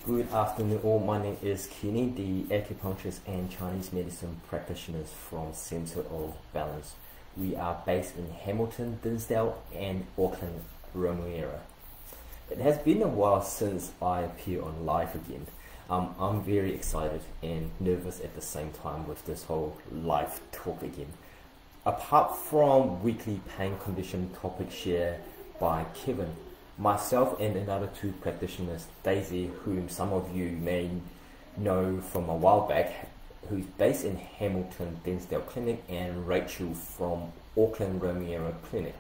Good afternoon all, my name is Kenny, the acupuncturist and Chinese medicine practitioners from Centre of Balance. We are based in Hamilton, Dinsdale and Auckland, Remuera. It has been a while since I appear on live again. I'm very excited and nervous at the same time with this whole live talk again. Apart from weekly pain condition topic shared by Kevin, myself and another two practitioners, Daisy, whom some of you may know from a while back, who's based in Hamilton Dinsdale Clinic, and Rachel from Auckland Remuera Clinic.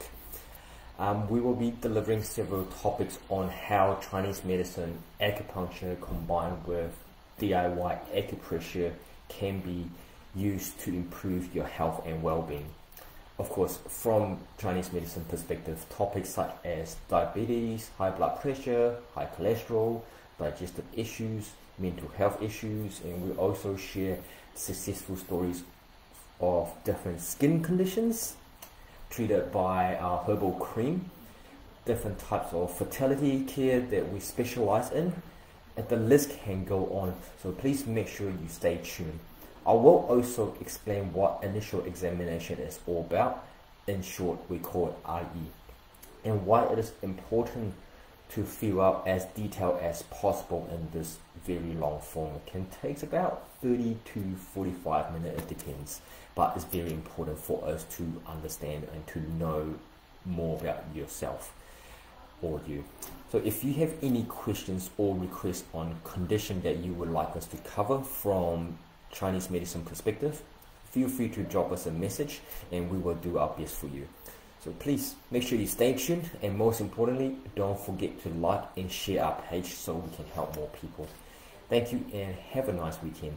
We will be delivering several topics on how Chinese medicine, acupuncture combined with DIY acupressure can be used to improve your health and well-being. Of course, from Chinese medicine perspective, topics such as diabetes, high blood pressure, high cholesterol, digestive issues, mental health issues, and we also share successful stories of different skin conditions treated by our herbal cream, different types of fertility care that we specialize in, and the list can go on, so please make sure you stay tuned. I will also explain what initial examination is all about, in short we call it IE, and why it is important to fill out as detailed as possible in this very long form. It can take about 30 to 45 minutes, it depends, but it's very important for us to understand and to know more about yourself or you. So if you have any questions or requests on condition that you would like us to cover from Chinese medicine perspective, feel free to drop us a message and we will do our best for you. So please make sure you stay tuned, and most importantly, don't forget to like and share our page so we can help more people. Thank you and have a nice weekend.